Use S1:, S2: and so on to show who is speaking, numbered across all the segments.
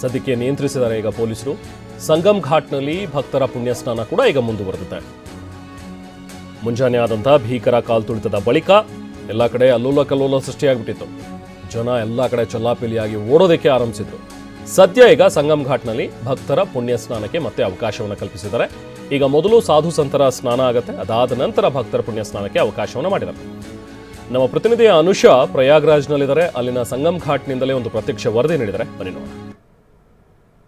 S1: ಸದ್ಯಕ್ಕೆ ನಿಯಂತ್ರಿಸಿದ್ದಾರೆ ಈಗ ಪೊಲೀಸರು. ಸಂಗಮ್ ಘಾಟ್ನಲ್ಲಿ ಭಕ್ತರ ಪುಣ್ಯ ಸ್ನಾನ ಕೂಡ ಈಗ ಮುಂದುವರೆದಿದೆ. ಮುಂಜಾನೆ ಆದಂತಹ ಭೀಕರ ಕಾಲ್ತುಳಿತದ ಬಳಿಕ ಎಲ್ಲ ಕಡೆ ಅಲ್ಲೋಲ ಕಲ್ಲೋಲ ಸೃಷ್ಟಿಯಾಗ್ಬಿಟ್ಟಿತ್ತು. ಜನ ಎಲ್ಲ ಕಡೆ ಚಲ್ಲಾಪಿಲಿಯಾಗಿ ಓಡೋದಕ್ಕೆ ಆರಂಭಿಸಿದ್ರು. ಸದ್ಯ ಈಗ ಸಂಗಮ್ ಘಾಟ್ನಲ್ಲಿ ಭಕ್ತರ ಪುಣ್ಯ ಸ್ನಾನಕ್ಕೆ ಮತ್ತೆ ಅವಕಾಶವನ್ನು ಕಲ್ಪಿಸಿದ್ದಾರೆ. ಈಗ ಮೊದಲು ಸಾಧು ಸಂತರ ಸ್ನಾನ ಆಗುತ್ತೆ, ಅದಾದ ನಂತರ ಭಕ್ತರ ಪುಣ್ಯ ಸ್ನಾನಕ್ಕೆ ಅವಕಾಶವನ್ನು ಮಾಡಿದ್ದಾರೆ. ನಮ್ಮ ಪ್ರತಿನಿಧಿ ಅನುಷಾ ಪ್ರಯಾಗ್ರಾಜ್ನಲ್ಲಿದ್ದಾರೆ. ಅಲ್ಲಿನ ಸಂಗಮ್ ಘಾಟ್ನಿಂದಲೇ ಒಂದು ಪ್ರತ್ಯಕ್ಷ ವರದಿ ನೀಡಿದ್ದಾರೆ, ಬನ್ನಿ ನೋಡೋಣ.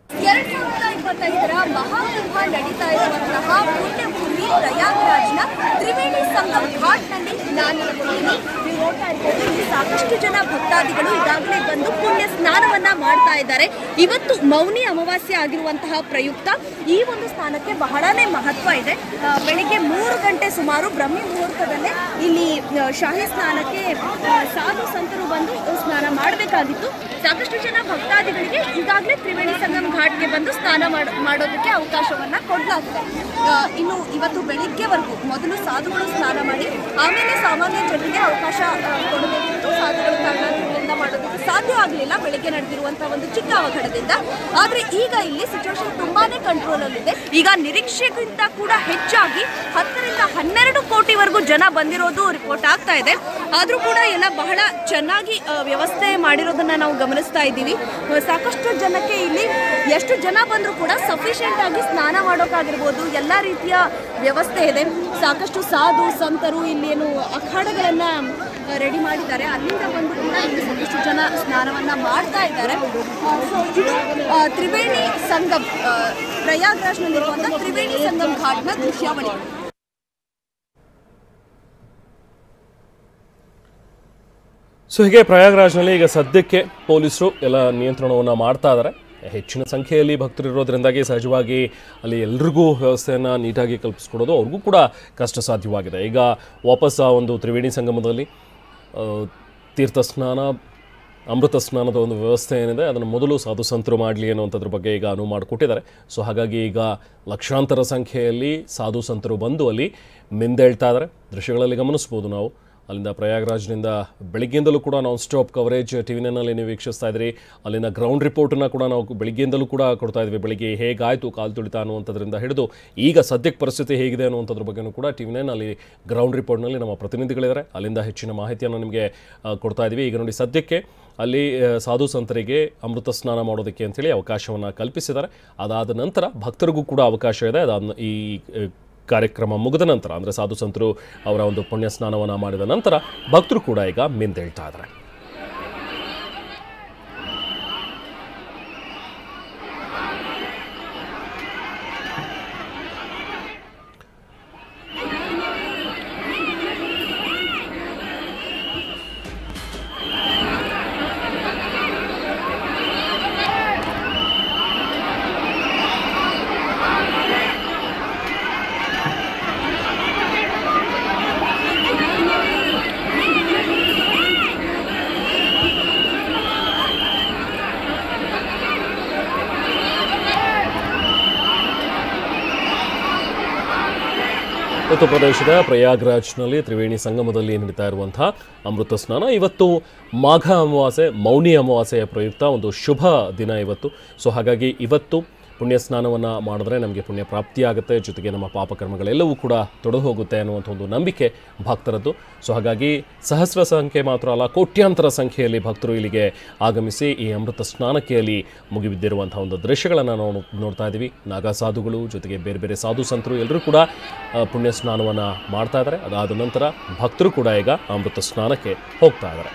S2: 2025ರ ಮಹಾಕುಂಭ ನಡೀತಾ ಇರುವಂತಹ ಪುಣ್ಯಭೂಮಿ ಪ್ರಯಾಗ್ರಾಜ್ನ ತ್ರಿವೇಣಿ ಸಂಗಮ್ ಘಾಟ್ನಲ್ಲಿ ನಾನಿದ್ದೀನಿ. ನೀವು ನೋಡ್ತಾ ಇರ್ಬೋದು, ಇಲ್ಲಿ ಸಾಕಷ್ಟು ಜನ ಭಕ್ತಾದಿಗಳು ಈಗಾಗಲೇ ಬಂದು ಪುಣ್ಯ ಸ್ನಾನವನ್ನ ಮಾಡ್ತಾ ಇದ್ದಾರೆ. ಇವತ್ತು ಮೌನಿ ಅಮಾವಾಸ್ಯೆ ಆಗಿರುವಂತಹ ಪ್ರಯುಕ್ತ ಈ ಒಂದು ಸ್ನಾನಕ್ಕೆ ಬಹಳನೇ ಮಹತ್ವ ಇದೆ. ಬೆಳಿಗ್ಗೆ 3 ಗಂಟೆ ಸುಮಾರು ಬ್ರಹ್ಮಿ ಮುಹೂರ್ತದಲ್ಲೇ ಇಲ್ಲಿ ಶಾಹಿ ಸ್ನಾನಕ್ಕೆ ಸಾಧು ಸಂತರು ಬಂದು ಸ್ನಾನ ಮಾಡಬೇಕಾಗಿತ್ತು. ಸಾಕಷ್ಟು ಜನ ಭಕ್ತಾದಿಗಳಿಗೆ ಈಗಾಗಲೇ ತ್ರಿವೇಣಿ ಸಂಗಮ್ ಘಾಟ್ಗೆ ಬಂದು ಸ್ನಾನ ಮಾಡೋದಕ್ಕೆ ಅವಕಾಶವನ್ನ ಕೊಡಲಾಗಿದೆ. ಇನ್ನು ಇವತ್ತು ಬೆಳಿಗ್ಗೆವರೆಗೂ ಮೊದಲು ಸಾಧುಗಳು ಸ್ನಾನ ಮಾಡಿ ಆಮೇಲೆ ಸಾಮಾನ್ಯ ಜನರಿಗೆ ಅವಕಾಶ ಕೊಡಬೇಕಿತ್ತು. ಸಾಧುಗಳು ಕಾರಣದಿಂದ ಮಾಡೋದಕ್ಕೆ ಸಾಧ್ಯ ಆಗಲಿಲ್ಲ ಬೆಳಿಗ್ಗೆ ನಡೆದಿರುವಂತಹ ಒಂದು ಚಿಕ್ಕ ಅವಘಡದಿಂದ. ಆದರೆ ಈಗ ಇಲ್ಲಿ ಸಿಚುವೇಶನ್ ತುಂಬಾನೇ ಕಂಟ್ರೋಲ್ ಅಲ್ಲಿದೆ. ಈಗ ನಿರೀಕ್ಷೆಗಿಂತ ಕೂಡ ಹೆಚ್ಚಾಗಿ 10 ರಿಂದ 12 ಕೋಟಿವರೆಗೂ ಜನ ಬಂದಿರೋದು ರಿಪೋರ್ಟ್ ಆಗ್ತಾ ಇದೆ. ಆದರೂ ಕೂಡ ಎಲ್ಲ ಬಹಳ ಚೆನ್ನಾಗಿ ವ್ಯವಸ್ಥೆ ಮಾಡಿರೋದನ್ನ ನಾವು ಗಮನಿಸ್ತಾ ಇದ್ದೀವಿ. ಸಾಕಷ್ಟು ಜನಕ್ಕೆ ಇಲ್ಲಿ ಎಷ್ಟು ಜನ ಬಂದರೂ ಕೂಡ ಸಫಿಷಿಯೆಂಟ್ ಆಗಿ ಸ್ನಾನ ಮಾಡೋಕ್ಕಾಗಿರ್ಬೋದು, ಎಲ್ಲ ರೀತಿಯ ವ್ಯವಸ್ಥೆ ಇದೆ. ಸಾಕಷ್ಟು ಸಾಧು ಸಂತರು ಇಲ್ಲಿ ಏನು ಅಖಾಡಗಳನ್ನು ರೆಡಿ ಮಾಡಿದ್ದಾರೆ, ಅಲ್ಲಿಂದ ಬಂದು ಕೂಡ ಇಲ್ಲಿ ಸಾಕಷ್ಟು ಜನ ಸ್ನಾನವನ್ನ ಮಾಡ್ತಾ ಇದ್ದಾರೆ. ಸೊ ಇದು ತ್ರಿವೇಣಿ ಸಂಗಮ್ ಪ್ರಯಾಗ್ರಾಜ್ನಲ್ಲಿರುವಂಥ ತ್ರಿವೇಣಿ ಸಂಗಮ್ ಘಾಟ್ನ ದೃಶ್ಯಾವಳಿ.
S1: ಸೊ ಹೀಗೆ ಪ್ರಯಾಗ್ರಾಜ್ನಲ್ಲಿ ಈಗ ಸದ್ಯಕ್ಕೆ ಪೊಲೀಸರು ಎಲ್ಲ ನಿಯಂತ್ರಣವನ್ನು ಮಾಡ್ತಾ ಇದ್ದಾರೆ. ಹೆಚ್ಚಿನ ಸಂಖ್ಯೆಯಲ್ಲಿ ಭಕ್ತರು ಇರೋದ್ರಿಂದಾಗಿ ಸಹಜವಾಗಿ ಅಲ್ಲಿ ಎಲ್ರಿಗೂ ವ್ಯವಸ್ಥೆಯನ್ನು ನೀಟಾಗಿ ಕಲ್ಪಿಸ್ಕೊಡೋದು ಅವ್ರಿಗೂ ಕೂಡ ಕಷ್ಟ ಸಾಧ್ಯವಾಗಿದೆ. ಈಗ ವಾಪಸ್ ಆ ಒಂದು ತ್ರಿವೇಣಿ ಸಂಗಮದಲ್ಲಿ ತೀರ್ಥ ಸ್ನಾನ, ಅಮೃತ ಸ್ನಾನದ ಒಂದು ವ್ಯವಸ್ಥೆ ಏನಿದೆ ಅದನ್ನು ಮೊದಲು ಸಾಧು ಸಂತರು ಮಾಡಲಿ ಅನ್ನುವಂಥದ್ರ ಬಗ್ಗೆ ಈಗ ಅನುವು ಮಾಡಿಕೊಟ್ಟಿದ್ದಾರೆ. ಸೊ ಹಾಗಾಗಿ ಈಗ ಲಕ್ಷಾಂತರ ಸಂಖ್ಯೆಯಲ್ಲಿ ಸಾಧು ಸಂತರು ಬಂದು ಅಲ್ಲಿ ಮಿಂದೇಳ್ತಾ ಇದ್ದಾರೆ. ದೃಶ್ಯಗಳಲ್ಲಿ ಗಮನಿಸ್ಬೋದು ನಾವು. ಅಲ್ಲಿಂದ ಪ್ರಯಾಗ್ರಾಜ್ನಿಂದ ಬೆಳಗ್ಗೆಯಿಂದಲೂ ಕೂಡ ನಾನ್ ಸ್ಟಾಪ್ ಕವರೇಜ್ ಟಿವಿ9ನಲ್ಲಿ ನೀವು ವೀಕ್ಷಿಸ್ತಾ ಇದ್ರಿ. ಅಲ್ಲಿನ ಗ್ರೌಂಡ್ ರಿಪೋರ್ಟನ್ನು ಕೂಡ ನಾವು ಬೆಳಗ್ಗೆಯಿಂದಲೂ ಕೂಡ ಕೊಡ್ತಾ ಇದ್ವಿ. ಬೆಳಿಗ್ಗೆ ಹೇಗಾಯಿತು ಕಾಲು ತುಳಿತ ಅನ್ನುವಂಥದ್ರಿಂದ ಹಿಡಿದು ಈಗ ಸದ್ಯಕ್ಕೆ ಪರಿಸ್ಥಿತಿ ಹೇಗಿದೆ ಅನ್ನುವಂಥದ್ರ ಬಗ್ಗೆಯೂ ಕೂಡ ಟಿವಿ9 ಅಲ್ಲಿ ಗ್ರೌಂಡ್ ರಿಪೋರ್ಟ್ನಲ್ಲಿ ನಮ್ಮ ಪ್ರತಿನಿಧಿಗಳಿದ್ದಾರೆ. ಅಲ್ಲಿಂದ ಹೆಚ್ಚಿನ ಮಾಹಿತಿಯನ್ನು ನಿಮಗೆ ಕೊಡ್ತಾ ಇದ್ವಿ. ಈಗ ನೋಡಿ ಸದ್ಯಕ್ಕೆ ಅಲ್ಲಿ ಸಾಧು ಸಂತರಿಗೆ ಅಮೃತ ಸ್ನಾನ ಮಾಡೋದಕ್ಕೆ ಅಂಥೇಳಿ ಅವಕಾಶವನ್ನು ಕಲ್ಪಿಸಿದ್ದಾರೆ. ಅದಾದ ನಂತರ ಭಕ್ತರಿಗೂ ಕೂಡ ಅವಕಾಶ ಇದೆ. ಅದಾದ ಈ ಕಾರ್ಯಕ್ರಮ ಮುಗಿದ ನಂತರ ಅಂದರೆ ಸಾಧು ಸಂತರು ಅವರ ಒಂದು ಪುಣ್ಯ ಸ್ನಾನವನ್ನು ಮಾಡಿದ ನಂತರ ಭಕ್ತರು ಕೂಡ ಈಗ ಮಿಂದೇಳ್ತಾ ಇದ್ದಾರೆ. ಉತ್ತರ ಪ್ರದೇಶದ ಪ್ರಯಾಗ್ರಾಜ್ನಲ್ಲಿ ತ್ರಿವೇಣಿ ಸಂಗಮದಲ್ಲಿ ನಡೀತಾ ಇರುವಂತಹ ಅಮೃತ ಸ್ನಾನ ಇವತ್ತು ಮಾಘ ಅಮಾವಾಸ್ಯೆ, ಮೌನಿ ಅಮಾವಾಸ್ಯೆಯ ಪ್ರಯುಕ್ತ ಒಂದು ಶುಭ ದಿನ ಇವತ್ತು. ಸೊ ಹಾಗಾಗಿ ಇವತ್ತು ಪುಣ್ಯ ಸ್ನಾನವನ್ನು ಮಾಡಿದ್ರೆ ನಮಗೆ ಪುಣ್ಯ ಪ್ರಾಪ್ತಿಯಾಗುತ್ತೆ, ಜೊತೆಗೆ ನಮ್ಮ ಪಾಪಕರ್ಮಗಳೆಲ್ಲವೂ ಕೂಡ ತೊಡೆದು ಹೋಗುತ್ತೆ ಅನ್ನುವಂಥ ಒಂದು ನಂಬಿಕೆ ಭಕ್ತರದ್ದು. ಸೊ ಹಾಗಾಗಿ ಸಹಸ್ರ ಸಂಖ್ಯೆ ಮಾತ್ರ ಅಲ್ಲ, ಕೋಟ್ಯಾಂತರ ಸಂಖ್ಯೆಯಲ್ಲಿ ಭಕ್ತರು ಇಲ್ಲಿಗೆ ಆಗಮಿಸಿ ಈ ಅಮೃತ ಸ್ನಾನಕ್ಕೆ ಅಲ್ಲಿ ಮುಗಿಬಿದ್ದಿರುವಂಥ ಒಂದು ದೃಶ್ಯಗಳನ್ನು ನಾವು ನೋಡ್ತಾ ಇದ್ದೀವಿ. ನಾಗಾ ಸಾಧುಗಳು ಜೊತೆಗೆ ಬೇರೆ ಬೇರೆ ಸಾಧು ಸಂತರು ಎಲ್ಲರೂ ಕೂಡ ಪುಣ್ಯ ಸ್ನಾನವನ್ನು ಮಾಡ್ತಾ ಇದ್ದಾರೆ. ಅದಾದ ನಂತರ ಭಕ್ತರು ಕೂಡ ಈಗ ಅಮೃತ ಸ್ನಾನಕ್ಕೆ ಹೋಗ್ತಾ ಇದ್ದಾರೆ.